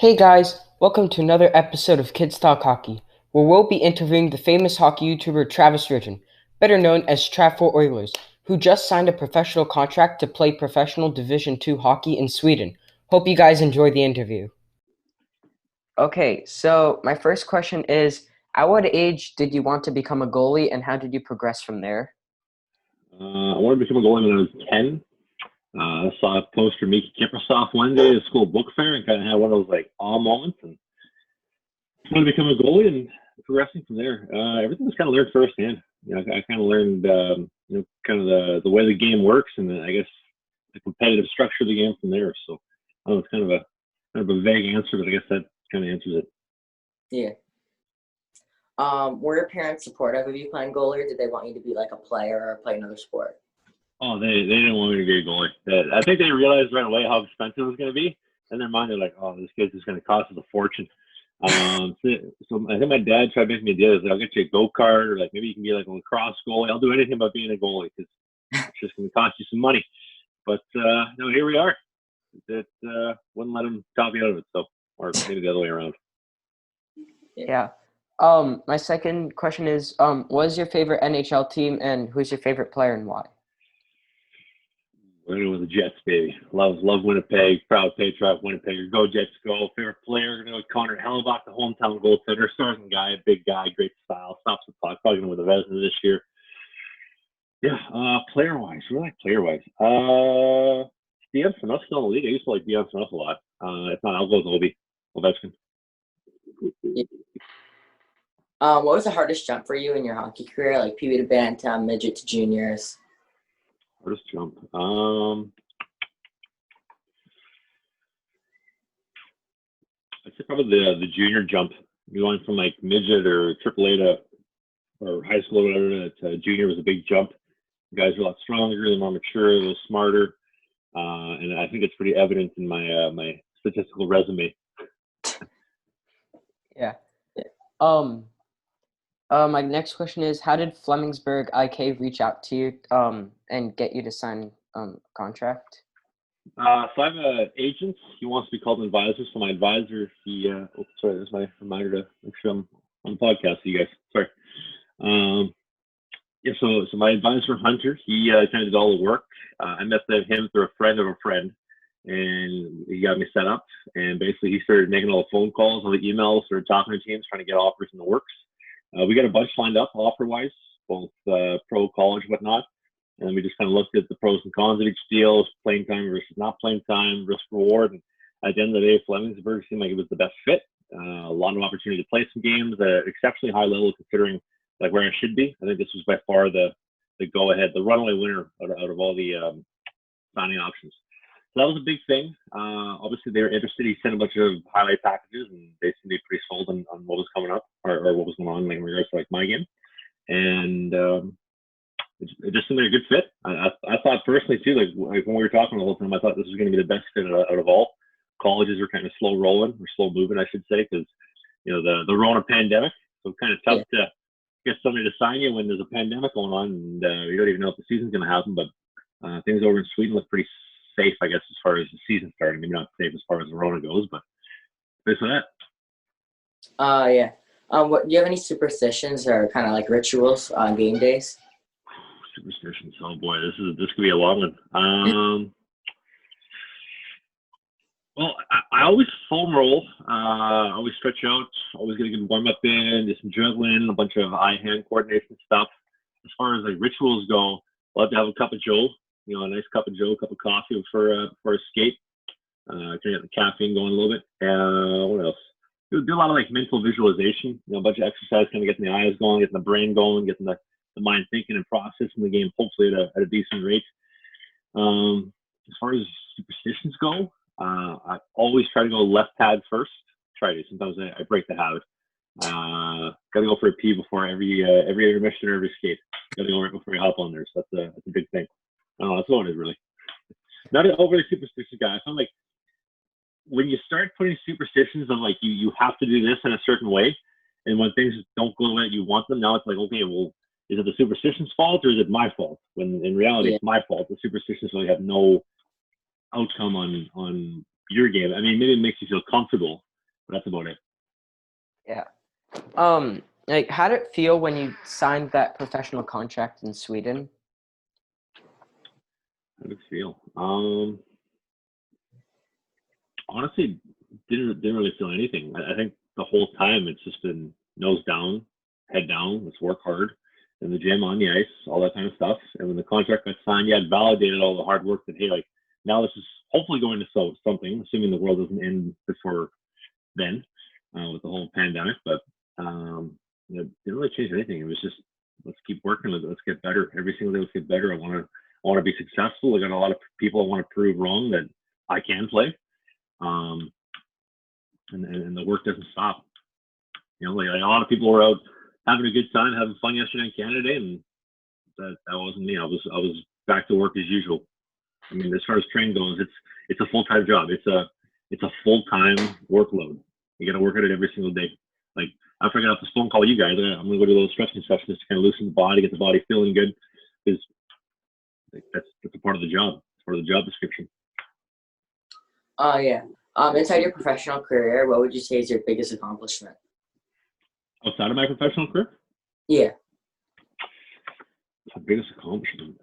Hey guys, welcome to another episode of Kids Talk Hockey, where we'll be interviewing the famous hockey YouTuber Travis Ridgen, better known as trav4oilers, who just signed a professional contract to play professional Division II hockey in Sweden. Hope you guys enjoy the interview. Okay, so my first question is, at what age did you want to become a goalie and how did you progress from there? I wanted to become a goalie when I was 10. I saw a poster of Miki Kiprasov one day at a school book fair and kind of had one of those like awe moments and wanted to become a goalie and progressing from there. Everything was kind of learned firsthand. I kind of learned, kind of the way the game works and I guess the competitive structure of the game from there. So I don't know, it's kind of a vague answer, but I guess that kind of answers it. Yeah. Were your parents supportive of you playing goalie, or did they want you to be like a player or play another sport? Oh, they didn't want me to be a goalie. I think they realized right away how expensive it was going to be. In their mind, they're like, "Oh, this kid's just going to cost us a fortune." So I think my dad tried making me a deal. Like, I'll get you a go-kart, or like maybe you can be like a lacrosse goalie. I'll do anything but being a goalie because it's just going to cost you some money. But no, here we are. It wouldn't let him talk me out of it. So, or maybe the other way around. Yeah. My second question is, what is your favorite NHL team and who's your favorite player and why? We're going with the Jets, baby. Love Winnipeg. Proud patriot Winnipeg. Go Jets, go. Favorite player, going to go with Connor Hellebuck, the hometown goaltender. Starting guy, big guy, great style. Stops the puck. Probably going to win the Vezina this year. Yeah, player-wise. Who do I like player-wise? Dion Phaneuf still in the league. I used to like Dion Phaneuf a lot. If not, I'll go with Ovechkin. Yeah. What was the hardest jump for you in your hockey career, like PB to Bantam, midget to juniors? Hardest jump. I'd say probably the junior jump. Going from like midget or AAA to or high school or whatever to junior was a big jump. The guys are a lot stronger, they're more mature, a little smarter, and I think it's pretty evident in my my statistical resume. Yeah. My next question is, how did Flemingsburg IK reach out to you and get you to sign a contract? So I have an agent. He wants to be called an advisor. So my advisor, sorry, there's my reminder to make sure I'm on the podcast with you guys. Sorry. Yeah, so my advisor, Hunter, he kind of did all the work. I met him through a friend of a friend, and he got me set up. And basically, he started making all the phone calls, all the emails, started talking to teams, trying to get offers in the works. We got a bunch lined up offer-wise, both pro, college, whatnot. And we just kind of looked at the pros and cons of each deal, playing time versus not playing time, risk reward. And at the end of the day, Flemingsburg seemed like it was the best fit. A lot of opportunity to play some games at an exceptionally high level considering like where I should be. I think this was by far the go ahead, the runaway winner out of all the signing options. So that was a big thing. Obviously, they were interested. He sent a bunch of highlight packages, and they seemed to be pretty sold on what was coming up or what was going on like, in regards to like my game. And it just seemed like a good fit. I thought personally too, like when we were talking the whole time, I thought this was going to be the best fit out of all. Colleges were kind of slow rolling or slow moving, I should say, because the Rona pandemic. So kind of tough to get somebody to sign you when there's a pandemic going on and you don't even know if the season's going to happen. But things over in Sweden look pretty safe, I guess, as far as the season starting. Maybe not safe as far as the Rona goes, but based on that. Yeah. What do you have any superstitions or kind of like rituals on game days? Superstitions. Oh boy, this could be a long one. Well, I always foam roll, always stretch out, always get a good warm up in, do some juggling, a bunch of eye-hand coordination stuff. As far as like rituals go, love to have a cup of Joe, a nice cup of Joe, a cup of coffee for a skate. Kind of get the caffeine going a little bit. What else? Do a lot of like mental visualization, a bunch of exercise, kind of getting the eyes going, getting the brain going, getting the mind thinking and processing the game, hopefully at a decent rate. As far as superstitions go, I always try to go left pad first. Try to. Sometimes I break the habit. Got to go for a pee before every intermission or every skate. Got to go right before you hop on there. So that's a big thing. I don't know. That's what it is really. Not an overly superstitious guy. I find like when you start putting superstitions of like you have to do this in a certain way, and when things don't go the way that you want them, now it's like, okay, well, is it the superstition's fault or is it my fault? When in reality, it's my fault. The superstitions really have no outcome on your game. I mean, maybe it makes you feel comfortable, But that's about it. Yeah. Like, how did it feel when you signed that professional contract in Sweden? How did it feel? Honestly, didn't really feel anything. I think the whole time it's just been nose down, head down. Let's work hard in the gym, on the ice, all that kind of stuff. And when the contract got signed, yeah, it validated all the hard work that, hey, like, now this is hopefully going to something, assuming the world doesn't end before then with the whole pandemic. But it didn't really change anything. It was just, let's keep working. Let's get better every single day. Let's get better. I want to be successful. I got a lot of people I want to prove wrong that I can play. And the work doesn't stop. You know, like a lot of people were out having a good time, having fun yesterday in Canada, and that wasn't me. I was back to work as usual. I mean, as far as training goes, it's a full-time job. It's a full-time workload. You got to work at it every single day. Like, after I get off this phone call, you guys, I'm gonna go do a little stretching sessions to kind of loosen the body, get the body feeling good, because that's a part of the job. It's part of the job description. Yeah. Inside your professional career, what would you say is your biggest accomplishment? Outside of my professional career? Yeah. My biggest accomplishment.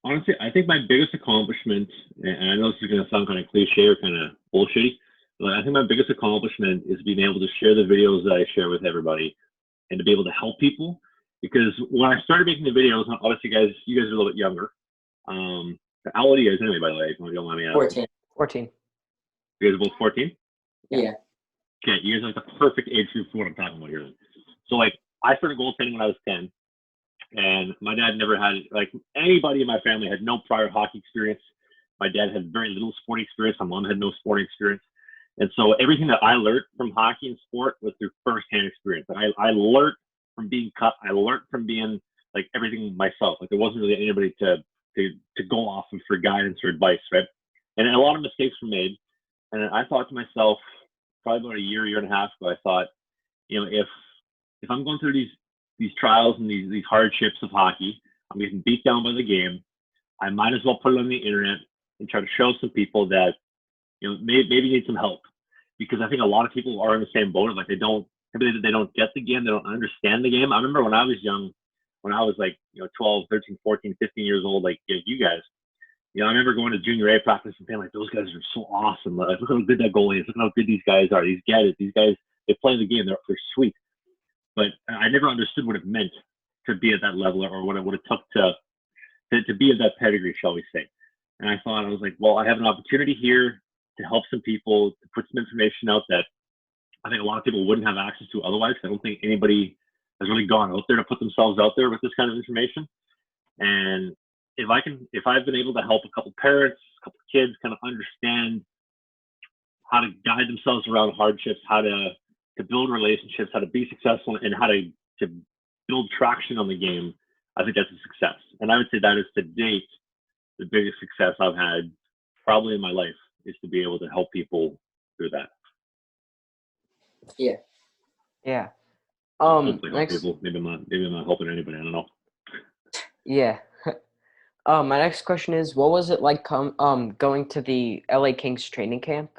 Honestly, I think my biggest accomplishment, and I know this is going to sound kind of cliche or kind of bullshitty, but I think my biggest accomplishment is being able to share the videos that I share with everybody and to be able to help people. Because when I started making the videos, obviously, you guys are a little bit younger. How old are you guys anyway, by the way? If you don't mind me asking. 14. You guys are both 14? Yeah. Okay, you guys are like the perfect age group for what I'm talking about here. So, like, I started goaltending when I was 10, and my dad never had, like, anybody in my family had no prior hockey experience. My dad had very little sporting experience. My mom had no sporting experience. And so everything that I learned from hockey and sport was through firsthand experience. I learned from being cut. I learned from being, like, everything myself. Like, there wasn't really anybody to go off of for guidance or advice, right? And a lot of mistakes were made. And I thought to myself, probably about a year and a half ago, I thought, you know, if I'm going through these trials and these hardships of hockey, I'm getting beat down by the game, I might as well put it on the internet and try to show some people that, you know, maybe need some help. Because I think a lot of people are in the same boat. Like, they don't get the game, they don't understand the game. I remember when I was young, when I was like, you know, 12, 13, 14, 15 years old, like, yeah, you guys, you know, I remember going to junior A practice and being like, those guys are so awesome. Like, look how good that goalie is. Look how good these guys are. These get it. These guys, they play the game. They're sweet. But I never understood what it meant to be at that level, or what it took to be at that pedigree, shall we say. And I was like, well, I have an opportunity here to help some people, to put some information out that I think a lot of people wouldn't have access to otherwise. I don't think anybody has really gone out there to put themselves out there with this kind of information. And if I've been able to help a couple parents, a couple kids kind of understand how to guide themselves around hardships, how to build relationships, how to be successful, and how to build traction on the game, I think that's a success. And I would say that is, to date, the biggest success I've had probably in my life, is to be able to help people through that. Yeah. Yeah. Hopefully help Next, people. Maybe I'm not helping anybody. I don't know. yeah. My next question is, what was it like going to the LA Kings training camp?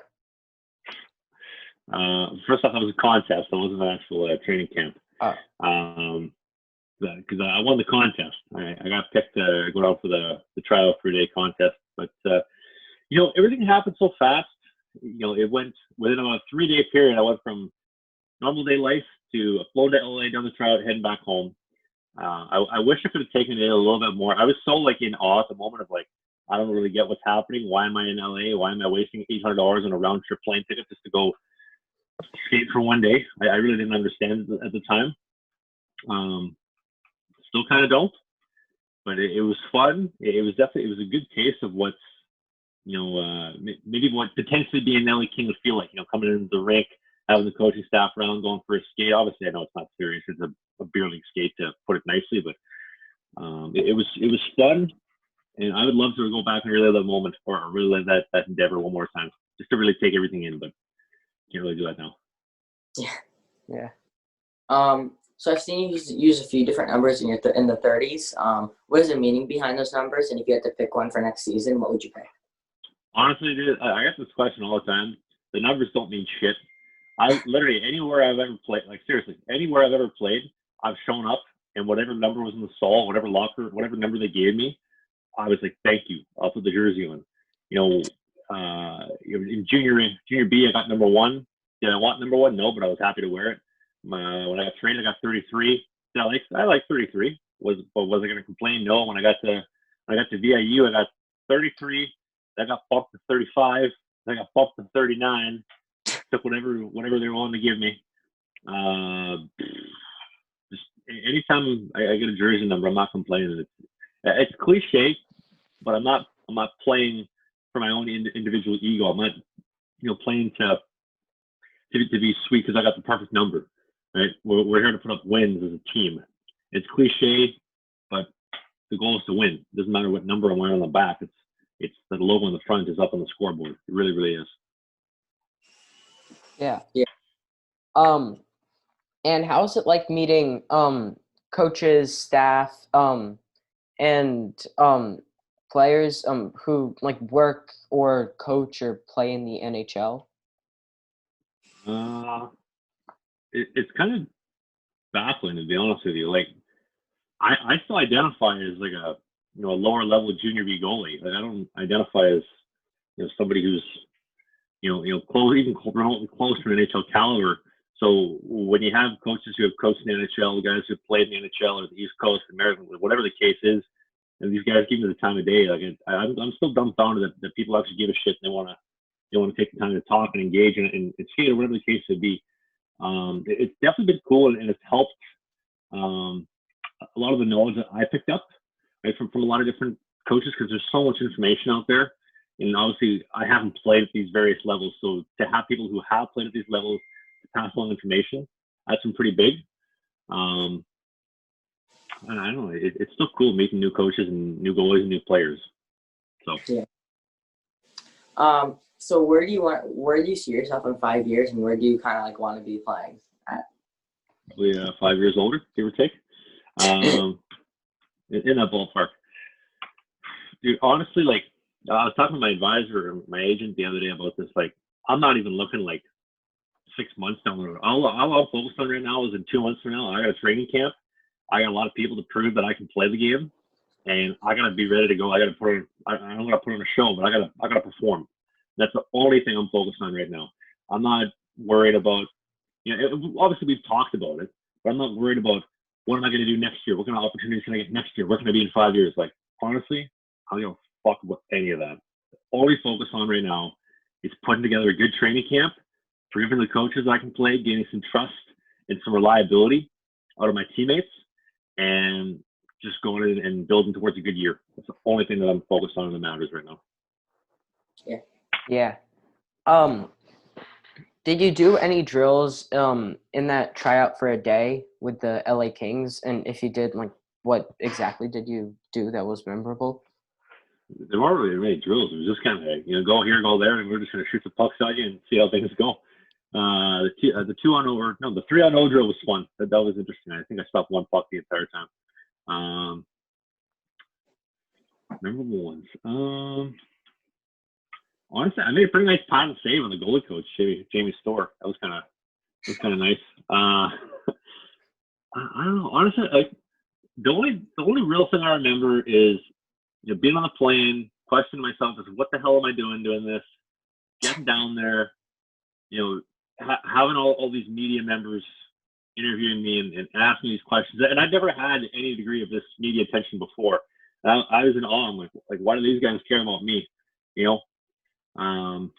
First off, it was a contest. It wasn't an actual training camp. Because I won the contest. I got picked to go out for the tryout for a day contest. But, you know, everything happened so fast. You know, it went within about a 3-day period. I went from normal day life to flown to LA, down the tryout, heading back home. I wish I could have taken it a little bit more. I was so, like, in awe at the moment of, like, I don't really get what's happening. Why am I in LA? Why am I wasting $800 on a round trip plane ticket just to go skate for one day? I really didn't understand it at the time. Still kind of don't, but it was fun. It was a good case of what's, you know, maybe what potentially being an LA King would feel like, you know, coming into the rink, having the coaching staff around, going for a skate. Obviously, I know it's not serious. It's a beer league skate, to put it nicely, but it was fun, and I would love to go back and relive that moment, or relive that endeavor one more time, just to really take everything in, but can't really do that now. Yeah. So I've seen you use a few different numbers in in the 30s. What is the meaning behind those numbers? And if you had to pick one for next season, what would you pick? Honestly, dude, I get this question all the time, The numbers don't mean shit. I literally, anywhere I've ever played, like seriously, anywhere I've ever played, I've shown up and whatever number was in the stall, whatever locker, whatever number they gave me, I was like, thank you. I'll put the jersey on. In junior B, I got number 1. Did I want number 1? No, but I was happy to wear it. When I got trained, I got 33. I like 33. Was I going to complain? No. When I got to VIU, I got 33. I got bumped to 35. I got bumped to 39. Took whatever they were willing to give me. Just anytime I get a jersey number, I'm not complaining. It's cliche, but I'm not playing for my own individual ego. I'm not playing to be sweet because I got the perfect number. Right? We're here to put up wins as a team. It's cliche, but the goal is to win. It doesn't matter what number I'm wearing on the back. It's the logo on the front is up on the scoreboard. It really, really is. Yeah. And how's it like meeting coaches, staff, and players who like work or coach or play in the NHL? It's kind of baffling, to be honest with you. Like, I still identify as like a lower level junior B goalie. Like, I don't identify as somebody who's close, even remotely close to an NHL caliber. So when you have coaches who have coached in the NHL, guys who have played in the NHL or the East Coast, American, whatever the case is, and these guys give me the time of day, like I'm still dumbfounded that people actually give a shit and they want to take the time to talk and engage and skate or whatever the case would be. It's definitely been cool and it's helped a lot of the knowledge that I picked up, right, from a lot of different coaches, because there's so much information out there. And obviously, I haven't played at these various levels, so to have people who have played at these levels to pass along information, that's been pretty big. And I don't know, it's still cool meeting new coaches and new goalies and new players. So yeah. So where do you see yourself in 5 years, and where do you kind of like want to be playing at? Probably 5 years older, give or take. In that ballpark. Dude, honestly, like, I was talking to my advisor, my agent the other day about this. Like, I'm not even looking like 6 months down the road. All I'm focused on right now is in 2 months from now, I got a training camp. I got a lot of people to prove that I can play the game, and I gotta be ready to go. I gotta I'm gonna put on a show, but I gotta perform. That's the only thing I'm focused on right now. I'm not worried about, obviously we've talked about it, but I'm not worried about what am I gonna do next year? What kind of opportunities can I get next year? Where can I be in 5 years? Like, honestly, I don't give a fuck about any of that. All we focus on right now is putting together a good training camp, proving the coaches I can play, gaining some trust and some reliability out of my teammates, and just going in and building towards a good year. That's the only thing that I'm focused on in the Mariners right now. Yeah. Did you do any drills in that tryout for a day with the LA Kings? And if you did, like, what exactly did you do that was memorable? There weren't really many drills. It was just kind of, go here, go there, and we're just going to shoot the pucks at you and see how things go. The 2-on-0, the 3-on-0 drill was fun. That was interesting. I think I stopped one puck the entire time. Memorable ones. Honestly, I made a pretty nice pot and save on the goalie coach, Jamie Storr. That was kind of nice. I don't know. Honestly, like, the only real thing I remember is being on the plane, questioning myself as what the hell am I doing this, getting down there, having all these media members interviewing me and asking these questions. And I've never had any degree of this media attention before. I was in awe. I'm like, why do these guys care about me? To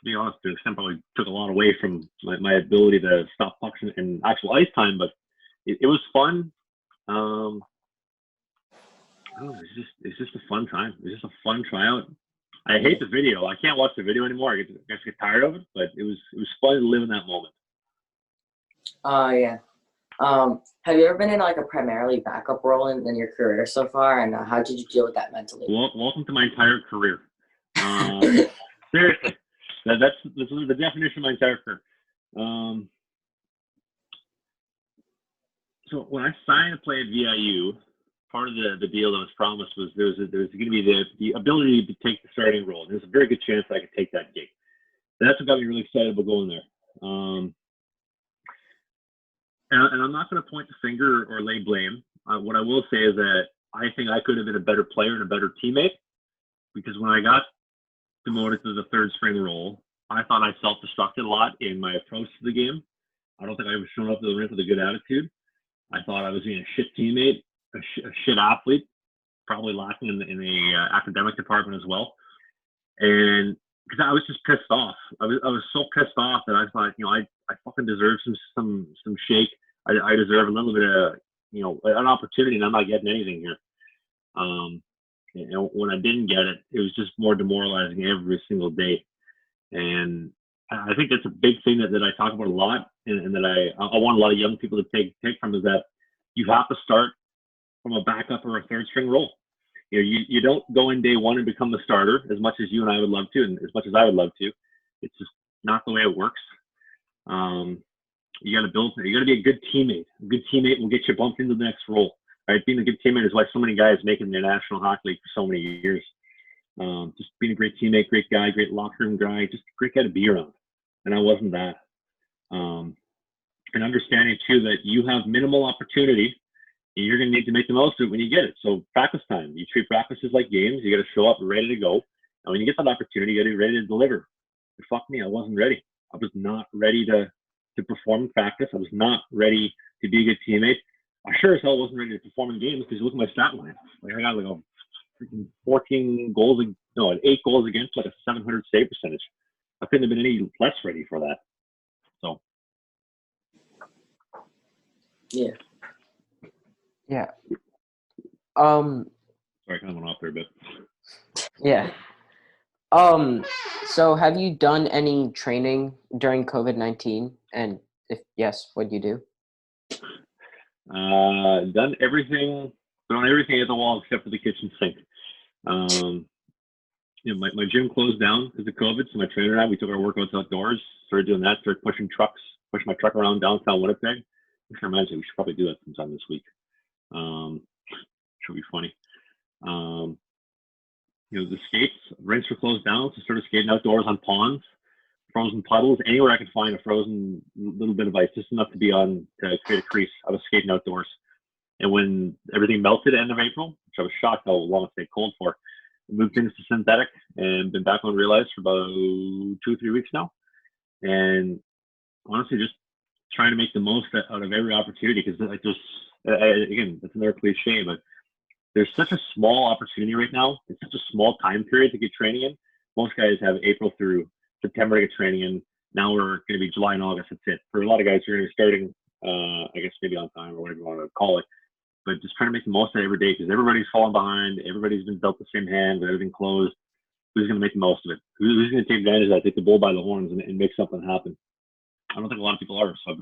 be honest, to an extent, probably took a lot away from my ability to stop pucks in actual ice time, but it was fun. I don't know, it's just a fun time. It's just a fun tryout. I hate the video. I can't watch the video anymore. I get tired of it, but it was fun to live in that moment. Yeah. Have you ever been in like a primarily backup role in your career so far, and how did you deal with that mentally? Welcome to my entire career. Seriously, that's the definition of my entire career. So when I signed to play at VIU, part of the deal that was promised was there was going to be the ability to take the starting role. There's a very good chance I could take that gig. that's what got me really excited about going there. And I'm not going to point the finger or lay blame. What I will say is that I think I could have been a better player and a better teammate, because when I got demoted to the third string role, I thought I self-destructed a lot in my approach to the game. I don't think I was showing up to the rink with a good attitude. I thought I was being a shit teammate, a shit athlete, probably lacking in the academic department as well. And because I was just pissed off. I was so pissed off that I thought, I fucking deserve some shake. I deserve a little bit of, an opportunity, and I'm not getting anything here. When I didn't get it, it was just more demoralizing every single day. And I think that's a big thing that I talk about a lot, and that I want a lot of young people to take from, is that you have to start from a backup or a third string role. You don't go in day one and become the starter, as much as you and I would love to, and as much as I would love to. It's just not the way it works. You got to build. You got to be a good teammate. A good teammate will get you bumped into the next role. Right? Being a good teammate is why so many guys make it in the National Hockey League for so many years. Just being a great teammate, great guy, great locker room guy, just a great guy to be around. And I wasn't that. And understanding too that you have minimal opportunity, and you're going to need to make the most of it when you get it. So practice time. You treat practices like games. You got to show up ready to go. And when you get that opportunity, you got to be ready to deliver. But fuck me, I wasn't ready. I was not ready to perform in practice. I was not ready to be a good teammate. I sure as hell wasn't ready to perform in games, because you look at my stat line. Like, I got like a freaking 8 goals against, like a 700 save percentage. I couldn't have been any less ready for that. So. Yeah. Yeah. Sorry, I kind of went off there a bit. Yeah. So have you done any training during COVID-19? And if yes, what do you do? Done everything, thrown everything at the wall except for the kitchen sink. My gym closed down because of COVID, so my trainer and I, we took our workouts outdoors, started doing that, started pushing my truck around downtown Winnipeg. Which reminds me, we should probably do that sometime this week. Should be funny. The skates, rinks were closed down, so started skating outdoors on ponds, frozen puddles, anywhere I could find a frozen little bit of ice, just enough to be on to create a crease. I was skating outdoors. And when everything melted at the end of April, which I was shocked how long it stayed cold for, I moved things to synthetic and been back on Realize for about 2-3 weeks now. And honestly, just trying to make the most out of every opportunity, because like again, that's another cliche, but there's such a small opportunity right now. It's such a small time period to get training in. Most guys have April through September to get training in. Now we're going to be July and August. That's it. For a lot of guys, you're going to be starting, I guess maybe on time or whatever you want to call it. But just trying to make the most of every day, because everybody's falling behind. Everybody's been dealt the same hand with everything closed. Who's going to make the most of it? Who's going to take advantage of that, take the bull by the horns and make something happen? I don't think a lot of people are. So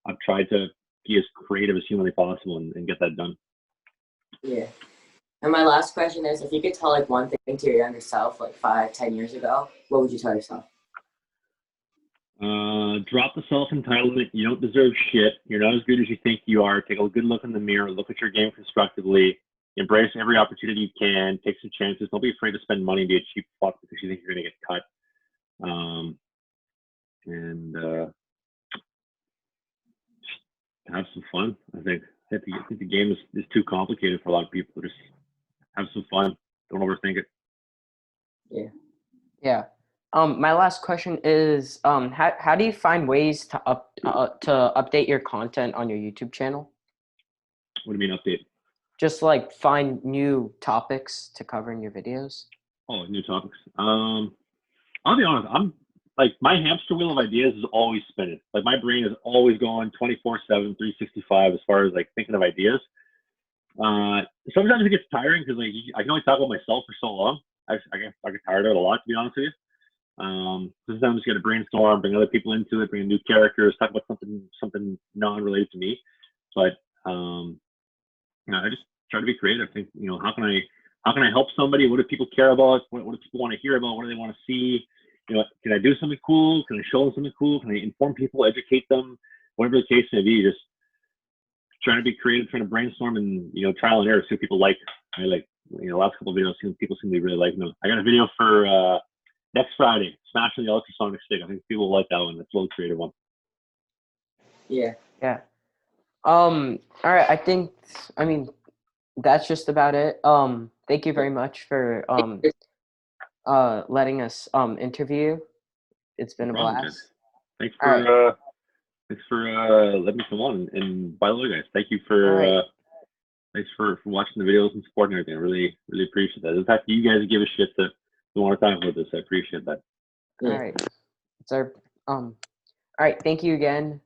I've tried to be as creative as humanly possible and get that done. Yeah. And my last question is, if you could tell like one thing to your younger self, like 5-10 years ago, what would you tell yourself? Drop the self-entitlement. You don't deserve shit. You're not as good as you think you are. Take a good look in the mirror. Look at your game constructively. Embrace every opportunity you can. Take some chances. Don't be afraid to spend money and be a cheap fuck because you think you're going to get cut. Have some fun. I think the game is too complicated for a lot of people. Just have some fun. Don't overthink it. Yeah. Yeah. My last question is, how do you find ways to update your content on your YouTube channel? What do you mean update? Just like find new topics to cover in your videos. Oh, new topics. I'll be honest. I'm like, my hamster wheel of ideas is always spinning. Like, my brain is always going 24/7, 365 as far as like thinking of ideas. Sometimes it gets tiring because like I can only talk about myself for so long. I get tired of it a lot, to be honest with you. Sometimes you got to brainstorm, bring other people into it, bring new characters, talk about something non-related to me. But I just try to be creative. Think, how can I help somebody? What do people care about? What do people want to hear about? What do they want to see? Can I do something cool? Can I show them something cool? Can I inform people, educate them? Whatever the case may be, just trying to be creative, trying to brainstorm, and trial and error. See what people like. Last couple of videos, people seem to be really liking them. I got a video for next Friday, smashing the ultrasonic stick. I think people will like that one. That's a little creative one. Yeah. Yeah. All right. I mean, that's just about it. Thank you very much for letting us interview. It's been No a problem, guys. blast. Thanks All right. for letting me come on. And by the way, guys, thank you All right. thanks for watching the videos and supporting everything. I really appreciate that. The fact that you guys give a shit that you want to talk about this, I appreciate that. All right. It's our All right. Thank you again.